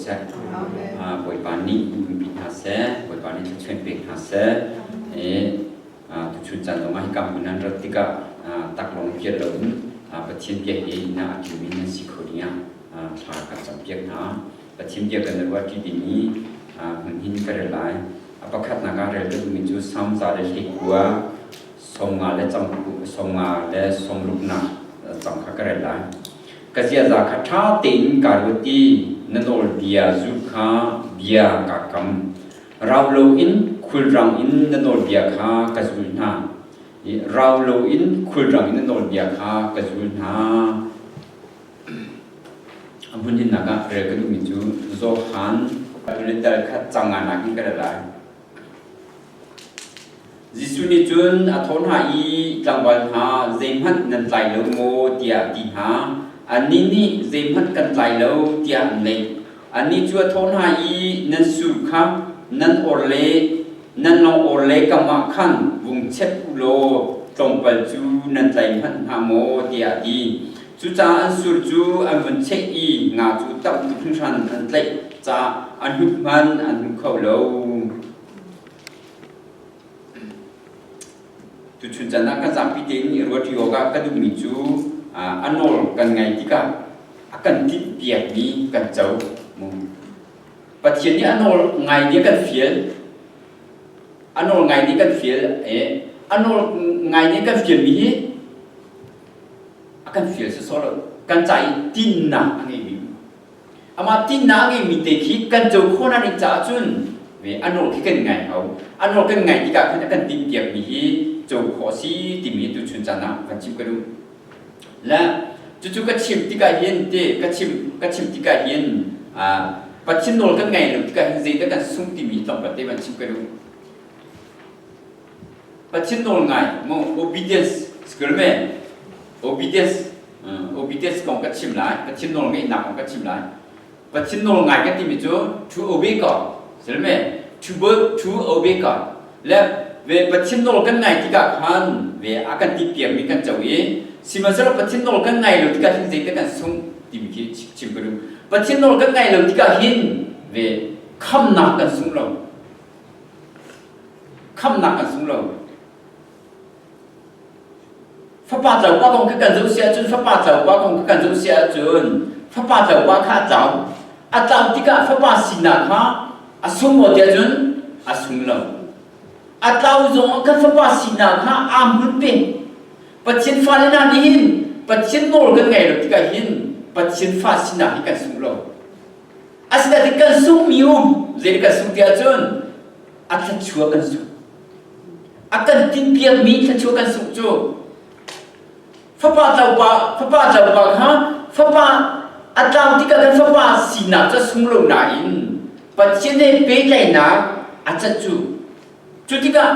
ช่ป่วยปานนี้ปีหาเสป่วยปานนี้จะเชิญเปียกหาเสทุกชุดจันทร์มาให้กำมือนั้นรถติกะตักลงเกียร์หลงประเทศเปียกเองนะที่มีนันสิโคเนียพากันจับเปียกนะประเทศเปียกกันในวันที่ดีนี้มันหินกระไรประคัดนักการเรื่องมีจุดซ้ำซาเด็กกัวส่งมาและจำส่งมาและส่งลูกนักจำข้ากระไรก็จะจากข้าท้าตินการวุฒินั่นโอเบียจุข้าเบียกากำเราโลอินคุลรังอินนั่นโอเบียข้ากระสุนหาเราโลอินคุลรังอินนั่นโอเบียข้ากระสุนหาอันพุทธินักเรื่องก็มีจุดโซฮันตุลิตาข้าจังงานนักที่กระไรจิสุนิจุนอัทนหาอีจังหวัดหาเซมันนันใจโลโมเตียตีหาอันนี้นี่เซมันกันใจโลเตียนเลยอันนี้ชัวทนหาอีนันสุขับนันโอเลนันลงโอเลกมาขันวงเช็ดโลตรงปัจจุนันใจมันหาโมเตียดีจุจ้าอันสุจูอันวันเช็คอีงาจุตับทุกชันอันเล็กจ้าอันหุบมันอันหุบเขาโลทุกชุดจันทร์กันสัมพิเตนี่รวดโยกกันดูมิจูอันโนกันไงที่กันกันที่เปียกนี้กันเจ้ามุมปัจจุบันนี้อันโนไงนี้กันเฟียลอันโนไงนี้กันเฟียลอันโนไงนี้กันเฟียลมีกันเฟียลสุดๆกันใจตินนะอะไรมีอามาตินนะอะไรมีแต่คิดกันเจ้าคนนั้นจะจุนเวอันโนคิดกันไงเขาอันโนกันไงที่กันที่เปียกมีโจขอสีที่มีตัวชุนจันทร์กันชิมกันดูและจู่ๆก็ชิมที่กันเห็นเด็กก็ชิมที่กันเห็นปัจจุบันกันไงหรือที่กันเห็นใจกันสุ่มที่มีต้องปฏิบัติชิมกันดูปัจจุบันไงโม obedience สกุลเม obedience ของกันชิมหลายปัจจุบันไงหนักของกันชิมหลายปัจจุบันไงกันที่มีจู่ to obey God สกุลเม to obey God และเวปัจจุบันกันไงที่กันหันเวอาการที่เปียกมีกันเจ้าเอสิมาสระปัจจุบันกันไงหรือที่กันเห็นใจกันสุ่มที่มีชิมกันดูปัจจุบันกันไงหรือที่กันเห็นเวคำนักกันสุ่มเราคำนักกันสุ่มเราฟ้าป่าเจ้าว่าคงกันรู้เสียจนฟ้าป่าเจ้าว่าคงกันรู้เสียจนฟ้าป่าเจ้าว่าข้าเจ้าอาเจ้าที่กันฟ้าป่าสินาข้าอาสุ่มหมดเดียวจนอาสุ่มเราอาเจ้าจงกันฟ้าป่าสินาข้าอามุนเป็นปัจจุบันฟ้าเนี่ยนี่หินปัจจุบันกันไงหรือที่กันหินปัจจุบันฟ้าสินาที่กันสุ่มเราอาศัยที่กันสุ่มมิวเจริญกันสุ่มเดียวจนอาจจะชัวกันสุ่มอาการทิ้งเพียงมีจะชัวกันสุ่มจู่ฟ้าป่าเจ้าว่าฮะฟ้าป่าอาเจ้าที่กันฟ้าป่าสินาจะสุ่มเราหนาอินปัจจุบันเป็นใจนะอาจจะจู่ที่กัน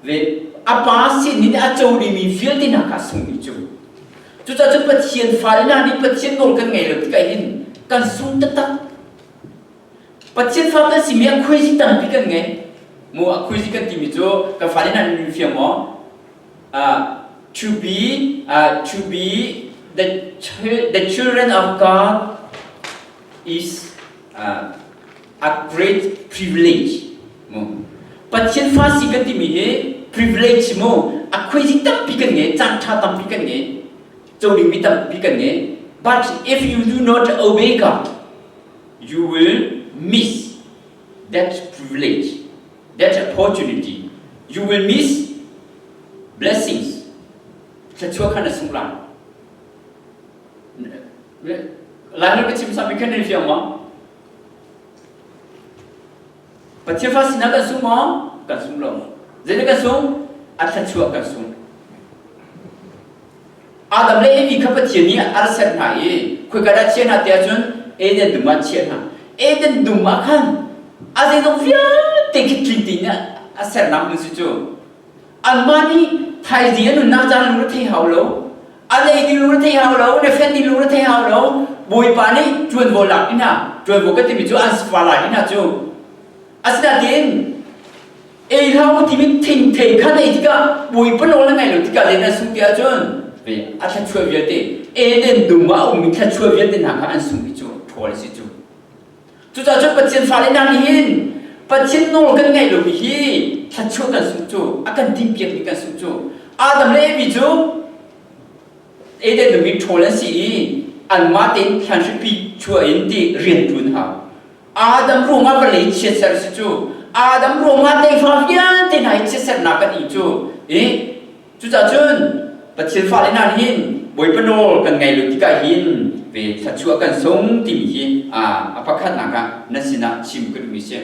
เวอาปาสินี่อาจจะมีฟิลที่นักสุ่มจู่จะปัจจุบันฟ้าเนี่ยนี่ปัจจุบันกันไงหรือที่กันหินกันสุ่มตัดปัจจุบันฟ้ากันสิมีอะคุยสิตันพี่กันไงมัวคุยสิกันที่มีจู่กันฟ้าเนี่ยนี่ฟิลมั้งto be the children of God is a great privilege มั้งปัจจุบันฟ้าสิกันที่มีprivilege มั้งอะคุยสิตันพี่กันไงจันทร์ตันพี่กันไงโจลิมิตันพี่กันไง but if you do not obey God you will miss that privilege that opportunity you will miss blessings จะช่วยขนาดสุดหลังหลายคนก็ชิมซ้ำอีกแค่ในฟิล์มมั้งปัจจุบันสินะกันสุ่มมั้งกันสุ่มลงเจนกันสุ่มอาจจะช่วยกันสุ่มอาดัมเล่มีข้าพเจ้านี้อาศัยไหนคุยกันได้เช่นนั้นแต่จนเอเดนดูมาเช่นนั้นเอเดนดูมาขันอาจจะต้องฟิลเทคนิคเนี่ยอาศัยน้ำมือสุดจู่อันมานี่ไทยเดียนุนักจานรู้ที่เขาโลอะไรที่รู้ที่เขาโลเนี่ยแฟนที่รู้ที่เขาโลบุยปานี่จวนโบลักนี่นะจวนโบก็ที่มีจู่อันสฟาลานี่นะจู่อาศัยเดียนเอเขาที่มีทิ้งเทขันไอ้ที่ก็บุยปนโอละไงหรือที่ก็เล่นสุดเดียวจนเว้ยอาจจะช่วยเยอะดีเอเดนดูมาอุ้มมีแค่ช่วยเยอะดีนะก็อันสุ่มจู่ทัวร์สิจู่ จุดจะปัจจัยฟ้าเลยนานหินปัจจัยโน่กันไงลูกฮีทัดชั่วกันสุดจูอาการดิ้นเปียกมีกันสุดจูอาดัมเล่บิจูเอเดนมีโทรศัพท์อันมาเต็นขันชุปีชัวอินดีเรียนรู้นะอาดัมรู้มาเป็นเลยเชื่อสัรจูอาดัมรู้มาเต็นฟ้าเยันเต็นไหนเชื่อสัรนักกันอีจูจุดจะจุนปัจจัยฟ้าเลยนานหินบอยปนโอกันไงลูกที่กาหินเวทัดชั่วกันสงติมีหินอภักขัดนักนั่นสินะชิมกันมีเสีย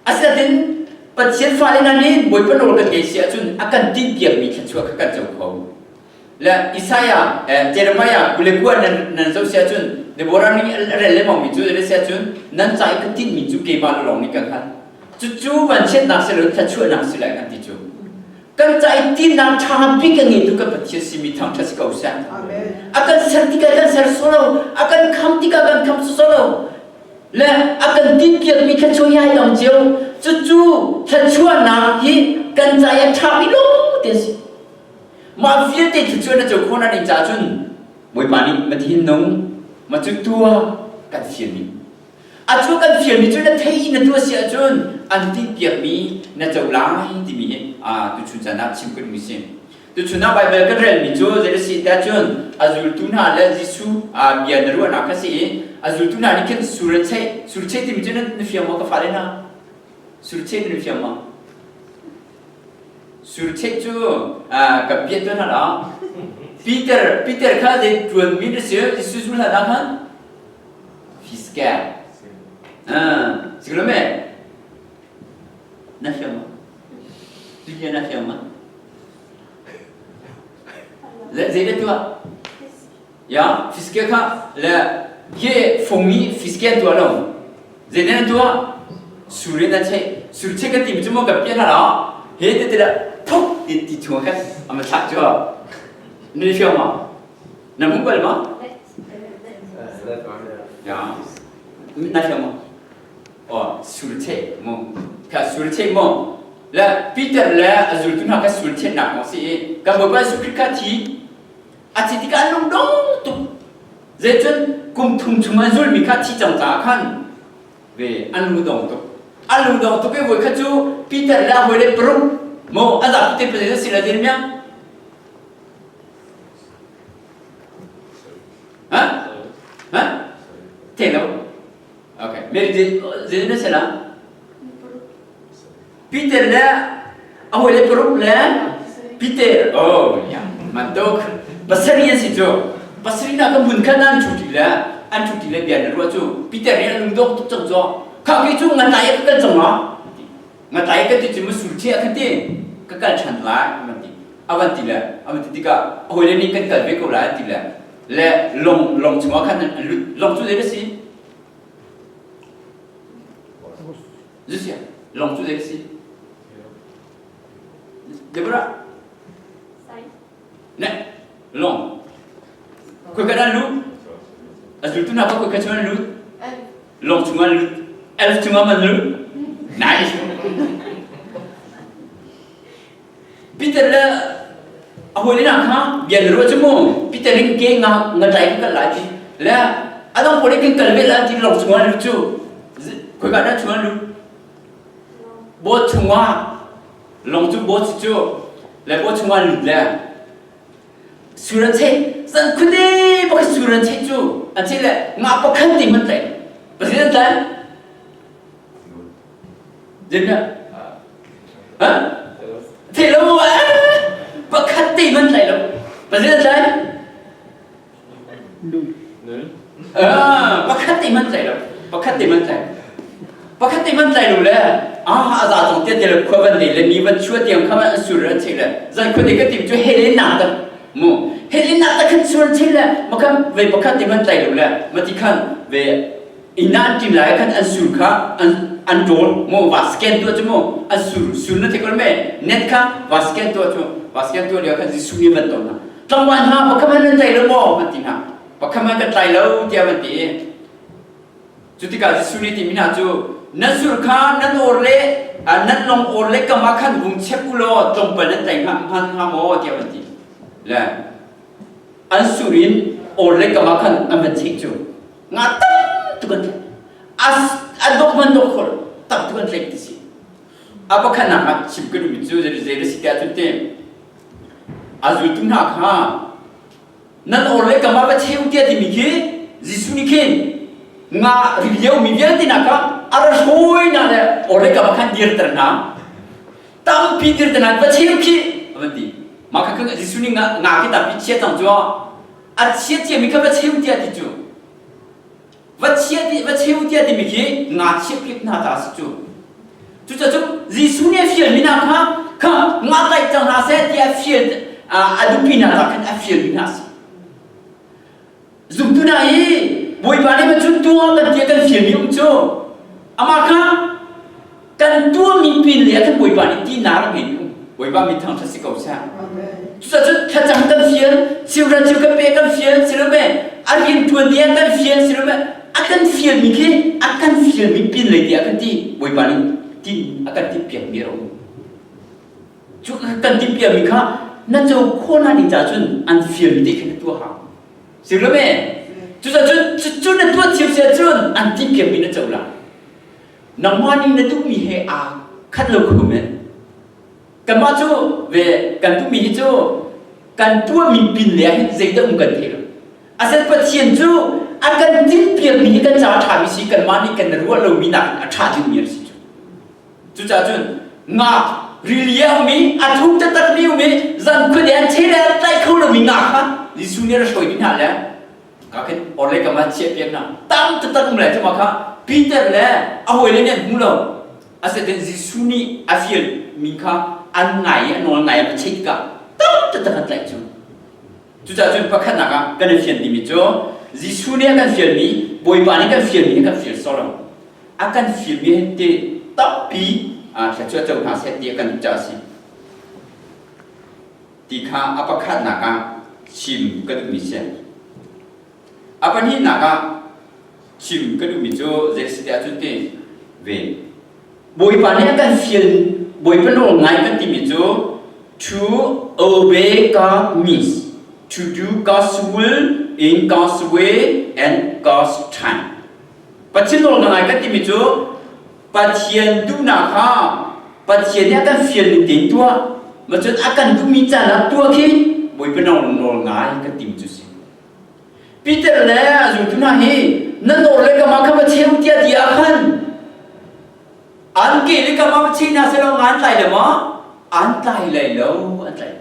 อาศัยถึงปัจจัยฟ้าเลยนานหินบอยปนโอกันไงเสียจุนอาการดิ้นเปียกมีทัดชั่วกันเจ้าเขาและอิสยาเจเรมายากุเลกัวนั่นเจ้าเสียจุนเดบอรานี่เรื่องเล่มมีจูเรื่องเสียจุนนั่นใจก็ดิ้นมีจูเก็บมาลงนี่กันค่ะจูวันเช่นนักเสลุทัดชั่วนักเสลกันที่จูกันใจที่นำทางพิกันนี่ทุกปัจจัยสิมีทางทัศน์เขาเสียอาการเสติกันเสรโซโลอาการคำที่กันคำโซโลและอาการดิ้นเปียกมีทัดชั่วใหญ่ลงเจียวจูทัดชั่วนักที่กันใจทำไม่ลงเดียสิมาเฟียติดจุดนั้นจะคนนั้นจะจุนมวยปานีมาที่น้องมาจุดตัวกันเฟียนี่อาจุกันเฟียนี่จุดนั้นเที่ยนตัวเสียจุนอันที่เปียกมีน่าจะหลายที่มีตุจุนจะนับชิมกันมีเสียตุจุนนับไปเบลกันเรื่องมีจูจะได้สิแต่จุนอาจุตุน่าและจิสุเบียนรู้ว่านักก็สิอาจุตุน่านี่คือสุรเชที่มีจุดนั้นนึกฟิล์มว่าก็ฟ้าเลยนะสุรเชนึกฟิล์มว่าสุรเชจูกับเปียตัวนั่นละปีเตอร์ข้าจะชวนมินเสียจะสู้สู้แล้วนะฟิสแกสิ่งนั้นไหมน่าเชื่อมั้ยดูยังน่าเชื่อมั้ยแล้วเจ๊ตัวยาฟิสแกข้าแล้วเฮ้ฟงมีฟิสแกตัวลงเจ๊นั่นตัวสุรินั่นใช่สุรเชกันตีมจมูกกับเปียนั่นละเฮ้เด็ดปุ๊บติดชัวร์กันเอามาชักชัวร์นี่เชื่อมั้ยนั่นมึงเป็นมั้ยยาน่าเชื่อมั้ยอ๋อสุรเชษมั้งค่ะสุรเชษมั้งแล้วปีเตอร์แล้วอาจุตุน่าก็สุรเชษนักมั้งสิกับบอกว่าสุริกาทีอาทิตย์การลงดงตุเจ้าจนกุมทุ่งชุ่มอันจุลมีค่าที่จังจ้าขันเวอันลงดงตุก็ว่าข้าจูปีเตอร์แล้ววันนี้ปรุงโมอาจารย์ปีเตอร์เป็นสิ่งอะไรเนี่ยฮะเท่แล้วโอเคเมื่อเดือนนั้นเสร็จแล้วปีเตอร์แล้วเอาไว้ปรุงแล้วปีเตอร์โอ้ยมันตกภาษาเรียนสิจูภาษาเรียนก็เหมือนกันนั่นชุดที่แล้วอันชุดที่แล้วเบียร์รู้จูปีเตอร์เรียนลุงดงตุ๊กจังจ้าข้าวกินจูงานตายก็จังหรองานตายก็จะมาสุดเชี่ยกันที่ก็การฉันละมันที่อาวันที่แล้วอาวันที่ก็โอ้ยนี่กันกันเวกุลาที่แล้วและลงชัวร์กันลงชุดเด็กสิจุดเสียลงชุดเด็กสิเดี๋ยวละเนี่ยลงคุยกันรู้อาจุดนั้นก็คุยกันชัวร์รู้ลงชัวร์รู้ชัวร์มันรู้ไหนปีเตอร์เลยเอาไว้เลยนะครับเบียร์รู้จักมั้งปีเตอร์เล่นเก่งงานใจก็หลายทีแล้วอาต้องพูดเรื่องกันเวลาที่ลงชัวร์รู้จู่คุยกันชัวร์รู้บทชัวร์ลงจู่บทจู่แล้วบทชัวร์รู้แล้วสุรเชษสันคุณดีบอกสุรเชษจู่อันที่เลยงาปขันติมันเลยประเด็นนั้นเดี๋ยวนะฮะเที่ยวว่าปกติมันไหลลงประเด็นอะไรปกติมันไหลลงปกติมันไหลลงเลยอาจารย์ตรงที่เดี๋ยวคนวันนี้เลยมีวันช่วยเตรียมเข้ามาสุรเชษเลยจันคนนี้ก็ติดช่วยเฮเลนาตั้งมู่เฮเลนาตั้งขึ้นสุรเชษเลยมันก็เวปกติมันไหลลงเลยมันที่ขั้นเวอินนันที่ไหลขั้นอันสุรค่ะอันโดนโมวาสเกนตัวจมูกอันสุรนั่นที่คนเมย์เน็ตค่ะวาสเกนตัวจมูกวาสเกนตัวเดียวกันที่สุนีมันตัวน่ะตั้งวันหาปะคำนั้นใจเราโม่มันที่น่ะปะคำนั้นก็ใจเราเดียวมันที่จุดที่การที่สุนีที่มีน่าจูนั่นสุรค่ะนั่นโอเล่นั่นลงโอเล่ก็มาขันบุ้งเช็คกุโลตรงไปนั่นใจหาโม่เดียวมันที่แล้วอันสุรินโอเล่ก็มาขันอันมันเช็คจูงาตั้งตุกัน adok mandokol tak tuan rektisi apa kana chim ke mi ju je sitia tunte azul tuna kha nan orle kama ba cheu tia ti mi ke jisuni ken nga riyo mi vial ti na ka ara hoi na le orle kama khan dir terna tam pi dir terna ba cheu ki abandi maka ka jisuni nga ki ta pi che tang jo a che che mi ka ba cheu tia ti ju va cheu tia ti mi ke nga che pi na ta su ju chu cha chu jisuni fiel mi na ka nga tai chang na se tia fiel adu pi na ta kan a fiel mi na zum tu na e boy ba ne ma chu tua kan tia kan fiel mi um chu ama ka kan tua mi pin le kan boy ba ni ti na ra mi boy ba mi thang sa si ko sa chu cha chu kha chang kan fiel chiu ra chiu ka pe kan fiel siru me a rin tu dia kan fiel siru me akan fiel mi ke akan fiel mi pin le dia kan ti boy ba ni ti akan ti pian mi ro chu kan ti pian mi kha na cho khona ni cha chun an fiel mi de kan tu ha siru me chu cha chu na tu chiu sia chun an ti pian mi na chau la nang ma ni na tu mi he a khat lo khu me kan ma chu ve kan tu mi chu kan tu mi pin le he zai da um kan the asan pa chien chu akan tin pian mi kan cha tha mi si kan ma ni kan ru lo mi na a tha ju mi si chu cha chun nga rilia mi a thuk ta tak ni mi zan khu de che da tai khu lo mi nga kha li su ne ra shoi ni na le ka ke orle ka ma che pian na tam ta tak mu le chu ma kha Peter le a hoi le ne mu lo ase den jisuni a fiel mi kha an ngai an ol ngai ma chik ka tam ta tak lai chu chu cha chun pa khat na ka kan fiel di mi chu jisuni kan fiel mi boy ba ni kan fiel mi kan fiel so lo akan fiel mi te tap pi cha chu chau na se ti kan cha si ti kha apa khat na ka chim ka du mi se apa ni na ka chim ka du mi chu je si ta chu te ve boy pa ne kan fiel boy pa no ngai kan ti mi chu to obey God means to do God's will in God's way and God's time pa chin no ngai kan ti mi chu pa thian du na kha pa thian ne kan fiel ni tin tua ma chu akan du mi cha la tua khi boy pa no ngai kan ti mi chu si Peter le azu tu na hi nan no le ka ma kha ba cheu tia dia khan an ke le ka ma chi na se lo ngan lai le ma an tai lai lo an tai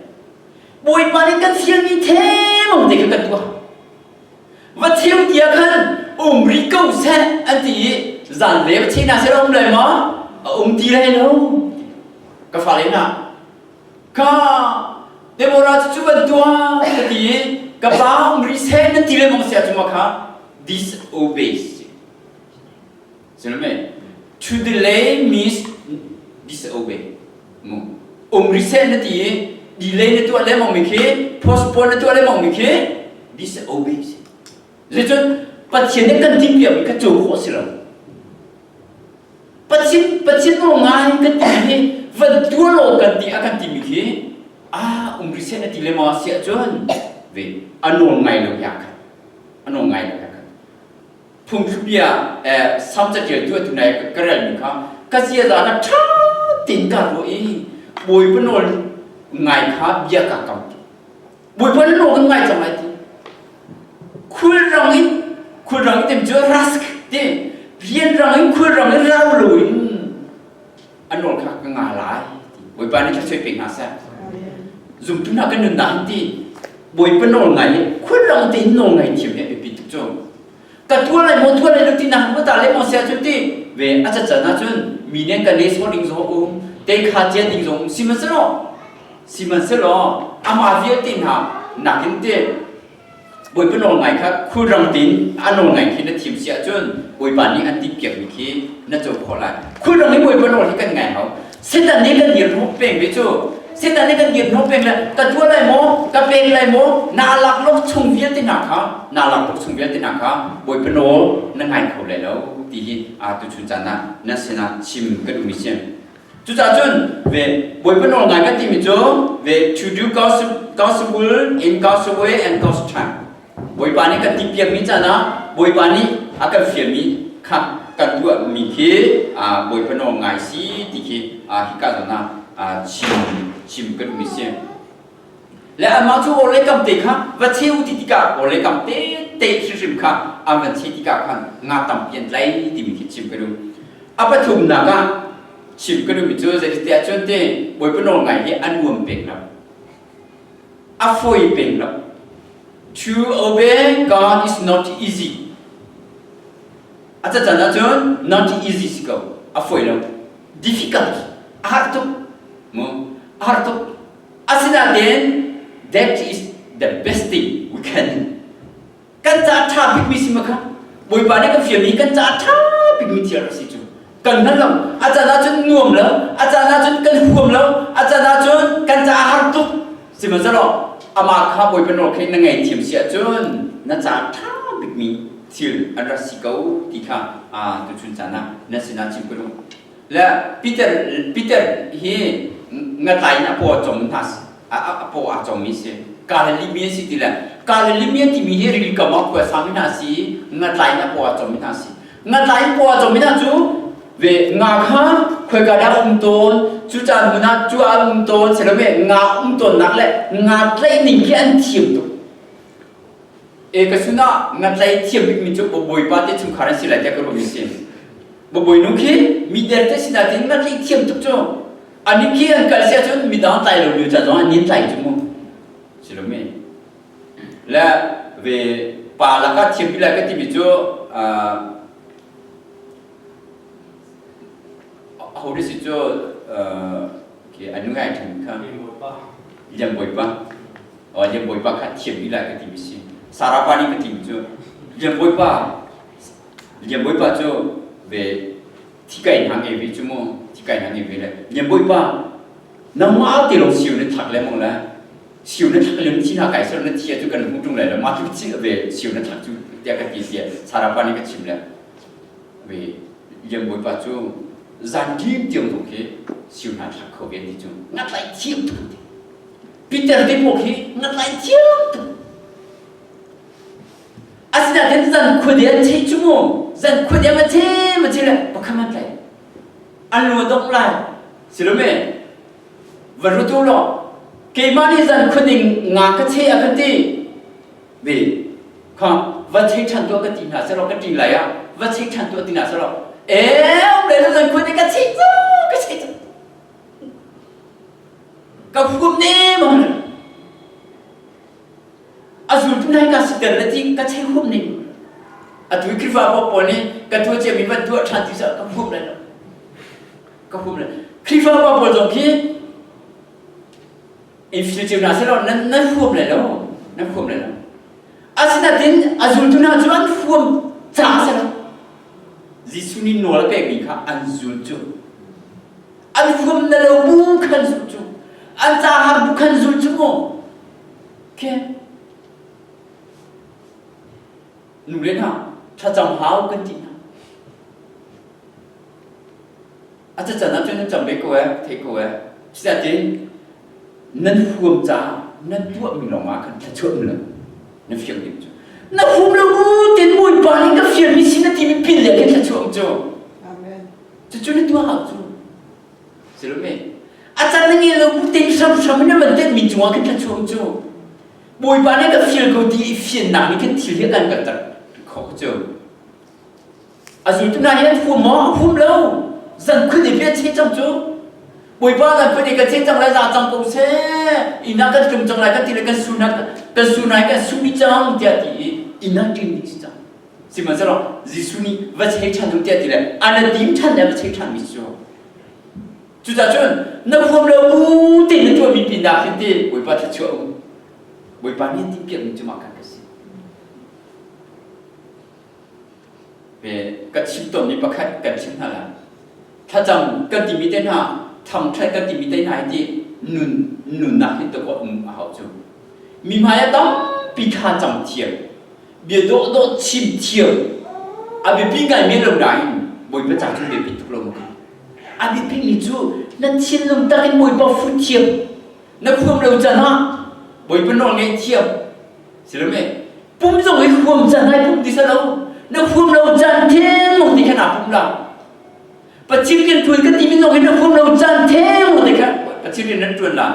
boy pa ni kan fiel ni the mong de ka tua va cheu tia khan ri ko se an ti zan le chi na se lo lai ma ti lai lo ka fa le na ka de mo ra chu ban tua ka ti ka ba ri se na ti le mong se chu ma kha disobeys Selame to delay means disobey mo reset na ti delay na tu ale mong mi ke postpone na tu ale mong mi ke disobey je chon patien ne kan ti pia mi ka chu ho sila patien no ngai ka ti he va tu lo kan ti akan ti mi ke reset na ti le ma sia chon ve anong ngai lo ya ka anong ngai lo phung khbia subject je tu tu nai ka ral mi kha ka sia da na tha tin ka ro e boi panol ngai kha bia ka kam boi panol ka ngai chang lai ti khul rang tem jo rask ti rien rang khul rang rau lo anol kha ka nga lai boi pa ni ka choi pe na sa zum tu na ka nun da ti boi panol ngai khul rang ti no ngai ti me pe pi tu jo ka tua lai mo tin na mo ta le mo sia chu ti ve a cha cha na chun mi ne ka le so ding zo ko te kha chen ding zo siman se lo ama vie tin ha na kin te boi pa no ngai kha khu rang tin ano ngai ki na thim sia chun boi pa ni an ti piak mi ki na cho kho lai khu rang ni boi pa no ni kan ngai hau se ta ne kan dir no peng ve chu se ta ne kan dir no peng la ka tua lai mo ka peng lai mo na lak lok chung vie tin na kha na lak lok chung vie tin na kha boi pa no na ngai kho lai lo ti tu chun cha na se na chim ka du mi chen chu cha chun ve boi pa no ngai ka ti mi chu ve to do God's will in God's way and God's time boi pa ni ka ti piak mi cha na boi pa ni aka fiel mi ค่ะกันด้วยมีที่บอยพนองไงสิที่ฮิกาโซนาชิมกันมีเสียและอันมาจูโอเลกัมเตะค่ะวัชเชอุติติกาโอเลกัมเตะชิมค่ะอันวันเชติกาค่ะงาตัมเปียนไลที่มีที่ชิมกันดูอัปทุมนักชิมกันดูมิจูเจริญจนเตะบอยพนองไงที่อันวมเป็นครับอัฟอยเป็นครับ To obey God is not easy อาจารย์จน not easy สิครับอัฟอยแล้ว difficult hard to มั้ง hard to อาศัยเด่น that is the best thing we can do กันจะท้าพิกมิสิมะครับบอยปานี่ก็เฟียมีกันจะท้าพิกมิเทียร์สิจูกันนั่นแหละอาจารย์จนง่วงแล้วอาจารย์จนกันห่วงแล้วอาจารย์จนกันจะ hard to สิมันจะหรออามาข้าบอยเป็นโอเคนั่งไงทีมเสียจนน่าจะท้าบิกมีที่อันรัสสิกาที่ข้าตุจุนจานะนั่นสินาจิมกรุและปีเตอร์เฮงัดไหลนะพอจมทัสพอจมมิเสกาลลิเมียสิทีละกาลลิเมียที่มีเฮริกามากกว่าสามินาสีงัดไหลนะพอจมมินาสีงัดไหลพอจมมินาจูเวงาข้าคอยกระดาต้นจูจานมุนาจูอาต้นเสร็จแล้วเวงาต้นนักเล่งาไหลนิ่งแค่อันเทียมตัวเอกสุนัขงาไหลเทียมบิกมิจูบบอยปาเตจุงคาร์สิไหลแต่ก็รู้มิเซบบอยนุกี้มีเดร์เตสินาติงาไหลเทียมตัวจูอันนี้ขี้อันกัลเซียจูมีดาวไตเราอยู่จ้าจ้าอันนี้ไตจูมั้งเสร็จแล้วเวและเวปาลักเทียมบิลักที่มิจูเขาได้สิจูอันนู้นไงถึงครับยังบ่อยปะยังบ่อยปะคัดเทียมวิไลกันที่มิสิสารพัดนี่กันที่มิจูยังบ่อยปะจูเวที่ไก่หางเอวิจูโมที่ไก่หางเอวิเลยยังบ่อยปะน้ำมาตีลงสิวเนี่ยถักเลยมองแล้วสิวเนี่ยถักเลยที่น่าไก่ส่วนนั้นที่จูกันหุ่นตรงไหนแล้วมาทุกที่เวสิวเนี่ยถักจูเดียกันที่เสียสารพัดนี่กันชิมแล้วเวยังบ่อยปะจูzandim tiang tu ke siuna thak kho gen ti chu ngat lai thiam tu peter de po ke ngat lai thiam tu asina den zan khode che chu mo zan khode ma che la pakhamat lai anu dok lai silome varu tu lo ke mani zan khode nga ka che a ka ti be kha va che chan tu ka ti na sa ro ka ti lai ya va che chan tu ti na sa ro ông đây là dân quân cái chết cái phum nè mà azul tu nai cái sự là gì cái chết phum nè tu khi vào bộ này cái thua chơi mình vẫn thua chán thì sợ cái phum này cái phum này khi vào bộ rồi khi if you nào sẽ là nó phum này đâu nó phum này đâu asina tin azul tu nào chuan phum chả sao Jisu ni nol ke mi kha anzul chu anfum na lo bu khan zul chu an cha har bu khan zul chu mo ke nu le na cha cham hao kan ti na a cha cha na chen cham be ko the ko sia tin nan fuam cha nan tu mi lo ma kan cha chu mi lo nan fiang ni chu na phum lo bu tin mui pa ni ka fiang mi sin na ti mi pin le ke cha chu chu amen chu ni tu ha chu silome a cha na ni lo bu tin sam sam na man ten mi chu ke cha chu chu mui pa ni ka fiang ko ti fiang na ni ke ti le kan ka ta ko chu a zu tu na yan phum mo phum lo zan khu ni pe che chang chu mui pa la pe ni ka che chang la za chang ko se ina ka tum chang la ka ti le ka su na ka su mi chang ti ti ina tin ni cha si ma sa ro jisu ni va che chan du ti ti le ana dim chan le va che chan mi chu chu cha chun na phum lo bu ti ni tu mi pin da ti mui pa cha chu mui pa ni ti pi mi chu ma ka si be ka chim to ni pa khat ka chim na la tha jam ka ti mi te na thang thai ka ti mi te na ti nun na hi to ko hao chu mi ma ya dam pi kha jam thiam bia do chim thiam a bi pi ngai mi lo dai boi pa cha chu be pi tu lo a bi pi ni chu na chin lum ta cái mùi bao phun thiam na khum lo cha na boi pa no ngai thiam silome pum zo ai khum cha nai pum ti sa lo นักพุ่มเราจันเทมงที่ขนาดพุ่มเราปัจจุบันทุนก็ตีมินเราเห็นนักพุ่มเราจันเทมงที่ขนาดปัจจุบันนั้นจวนละ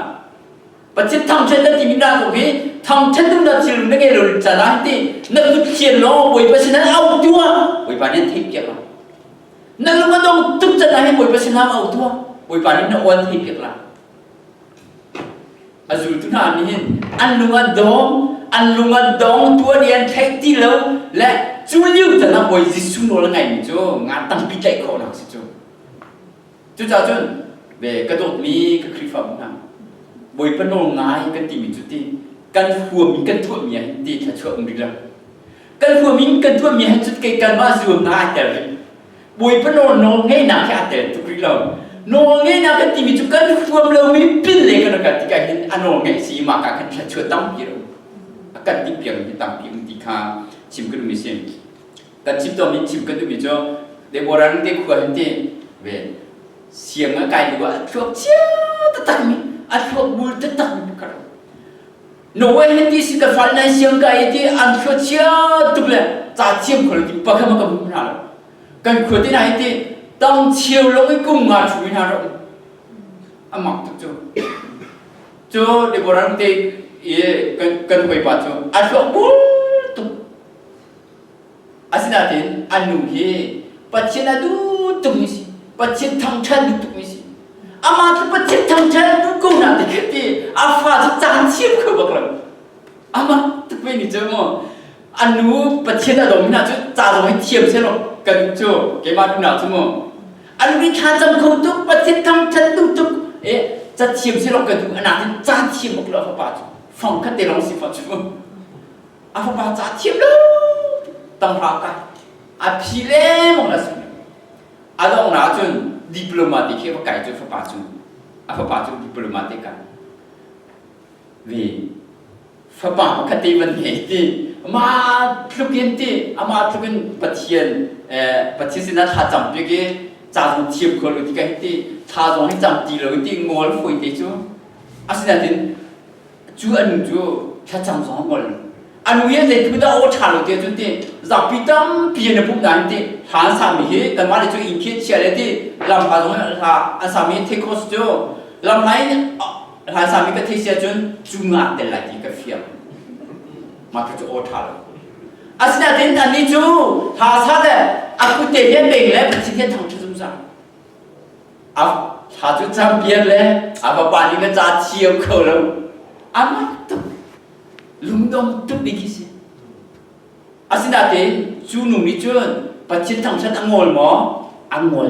ปัจจุบันทำเช่นนั้นตีมินเราโอเคทำเช่นนั้นเราจิรุนักเอรุจันละที่นักบุตรเชียร์ล้อไว้ปัจจุบันเอาตัวไว้ปานนี้ทิพย์เกี่ยวกับนักลุงก็ต้องทุกจันละให้ไว้ปัจจุบันเอาตัวไว้ปานนี้นักวันทิพย์เกี่ยวกับอาจุดทุนานนี้อันลุงอันดองตัวเรียนเทคที่เราและจู่ลิ้วแต่ละบอยจิสุนโอละไงมิจูงานตั้งปีใจเขาหนักสิจูจู่จ้าจนเบกระโดดมีก็คลิปฟังนะบอยปนโง่ายกันตีมิจุตีกันหัวมีกันทั่วเมียดีถ้าช่วยอุ้มดีแล้วกันหัวมีกันทั่วเมียจุดเกี่ยกันว่าส่วนง่ายแต่เลยบอยปนโง่ง่ายหนักแค่แต่ทุกคลิปเราโง่ง่ายหนักกันตีมิจุกันหัวเราไม่ปิ้นเลยกันกันที่กันอันโง่ง่ายสีมากกันถ้าช่วยตั้งปีเรากันที่เพียงที่ตั้งปีมันที่ข้าชิมกันไม่เสียกันชิมตัวนี้ชิมกันตัวนี้จ้ะเดี๋ยวโบราณเด็กขวานที่เว้เสียงอะไรดีกว่าชอบเชี่ยวตัดมีอันชอบบูดตัดมีกันโน้ตเห็นที่สิ่งที่ฟังในเสียงอะไรที่อันชอบเชี่ยวตุกเลยจ่าเชี่ยวคนที่ปากมันก็ไม่น่าหรอกกันขวดที่ไหนที่ต้องเชี่ยวลงไปกุ้งมาช่วยน่าหรอกอ่ะมักตุกจ้ะเดี๋ยวโบราณเด็กกันไปปัจจุอันชอบบูดตุกAsinatin anu he pachin adu tumisi pachin thangchan du tumisi ama tu pachin thangchan du ko na dekati afa tu chan chim ko bakla ama tu pe ni jamo anu pachin adu mina chu cha do hai thiam se lo kan chu ke ma du na chu mo anu ni kha jam ko tu pachin thangchan du tu e cha thiam se lo kan tu ana tin cha thiam bakla fa pa chu phong kha te long si fa chu afa pa cha thiam loตั้งหลักกันอาพิเล่มองละสิอาดองน่าจนดิปโลมาติกเขาไก่จนฟ้าป่าจนฟ้าป่าจนดิปโลมาติกกันวีฟ้าป่ามันคดีมันเหตุมาทุกอย่างที่มาทุกอย่างปฏิเสธสินะถ้าจำเป็นก็จะต้องเทียบคนที่กันที่ถ้าต้องให้จำตีเลยที่งอลฟุยที่จูอาศัยนั้นจูอันจูถ้าจำสองคนอันนี้เลยคือเราชาลุเดียจุดที่จับพิตั้มพิจารณาปุ่มนั้นที่หาสามีเหตุแต่มาเลยจู่อินคิดเชื่อเลยที่ลำพังหาสามีเทคโคสจู่ลำไหนหาสามีก็เทเสียจนจุงาเดลัยที่ก็เฟียมาคือจู่โอชาลุอาศัยนั้นอันนี้จู่หาซาเดอากุเตเยเบงเลยเป็นสิ่งที่ทำจุดนั้นอาหาจุดจำเบียร์เลยอาปานี่ก็จะเชี่ยวเขาแล้วอามาตุลุงดงตุกดิกิสิอาศัยนั้นจูนุ่มนี่จวนปัจจิตทำฉันอังวลมั้งอังวล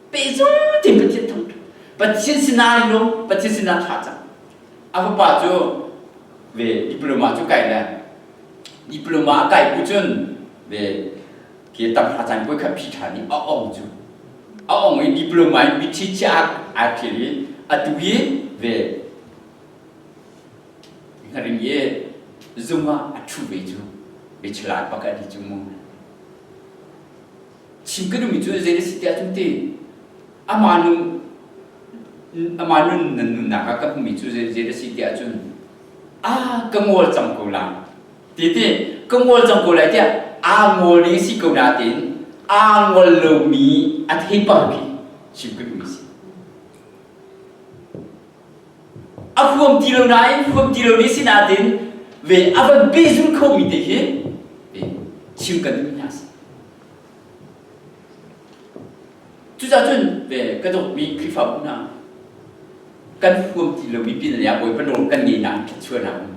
เป๊ะสุดที่ปัจจิตทำปัจจิตสินาลิโนปัจจิตสินาท่าจังอาภาจูเวดิปโลมาจูไก่เลยดิปโลมาไก่ผู้จนเวเกี่ยตั้งท่าจังก็แค่พิจารณาอ้องจูอ้องไอ้ดิปโลมาวิธีจากอาเทียอัตุยีเวhari ye zuma atu beju bechelat pakai di jumu chingkeru mitu zere sitia tunte amanu nanu nakaka mitu zere sitia tun kemol jamkola tete kemol jamkola dia angol ni si kodatin angol lomi athipaki chingkeru misi Aku tilo nai, aku tilo ni si natin, we apa bezun kau mite he, we ciumkan tu minas. Tu jatuh we kadok mi krifa puna, kan aku tilo mi pin ya, boy penolong kan ni nang kecua nang.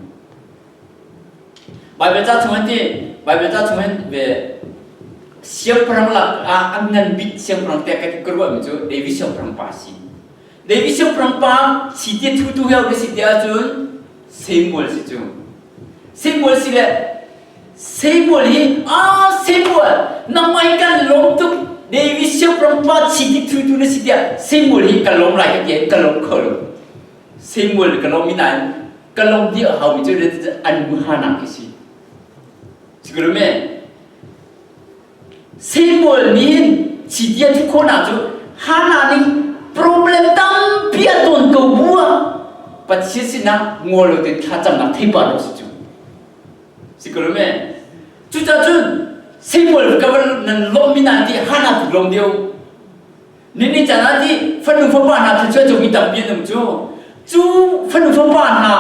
Bible cuman we siap perang lah, angan bit siap perang tiap kerja macam David siap perang pasi. Dewi siapa perempuan siapa tuh ya udah siapa jun simbol sih jun simbol sih le simbol ini simbol namanya kan lom tuh Dewi siapa perempuan siapa tuh siapa simbol ini kalau lagi dia kalau simbol kalau minan kalau dia hau itu dia anuhana kisi sebelumnya simbol ini siapa tuh kau nak tu hana ni problem tampia ton kau buat, pasti sih nak ngolo tu kacang nak tiba lo situ. Sekarang tu jujur Simple kawan nan lom minanti hana tu lom dia. Nini jangan di fanu fapan na tercuat jom kita biar nam tu fanu fapan na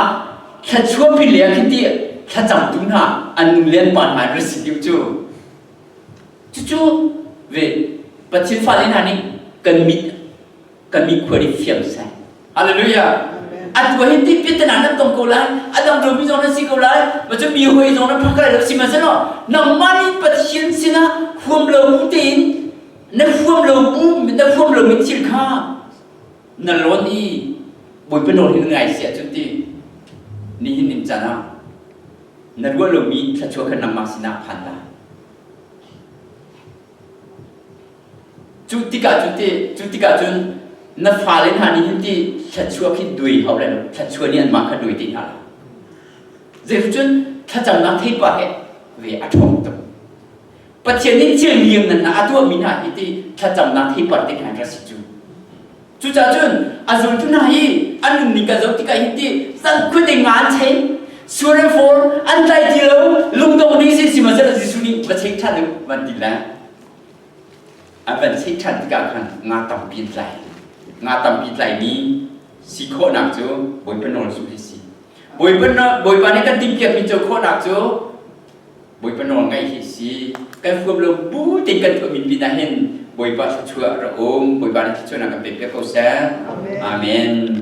tercuat pilih kita terjam tu na anu lian pan na resi dia tu ve pacin falin hani kan mi kuari fiam sai. Haleluya. Atu hindi pita na tong kulai, adang dumi zona si kulai, macam mihui zona pakai si masano. Nang mani patien sina huam lo mutin, na huam lo bum, na huam lo mitil ka. Nalon I, boy penol hingai sia cuti. Ni hinim jana. Nalwa lo mi tachua kan nama sina panda. Cuti ka cun. Na fallen hani hindi tachua ki dui hau le tachua ni an ma ka dui tin hala je chun thacham na thei pa he ve athom to pathian ni cheng liang nan na atwa mina iti thacham na thei par te kan ra si chu cha chun azul tu na hi an ni ka zo ti ka hindi sang khu de ngan chei sure for an tai ti lo lung dong ni si ma sa ji su ni ba chei tha lu ban ti la a ban chei tha ti ka kan nga tam pin lai ngatam pitlai ni sikho nak jo boy penol sulisi boy pane kan timpiak min jo kho nak jo boy penol ngai hi si kai fuam lo bu te kan ko min pinahin boy pa chua ra om boy pane chua nak pe pe ko sa amen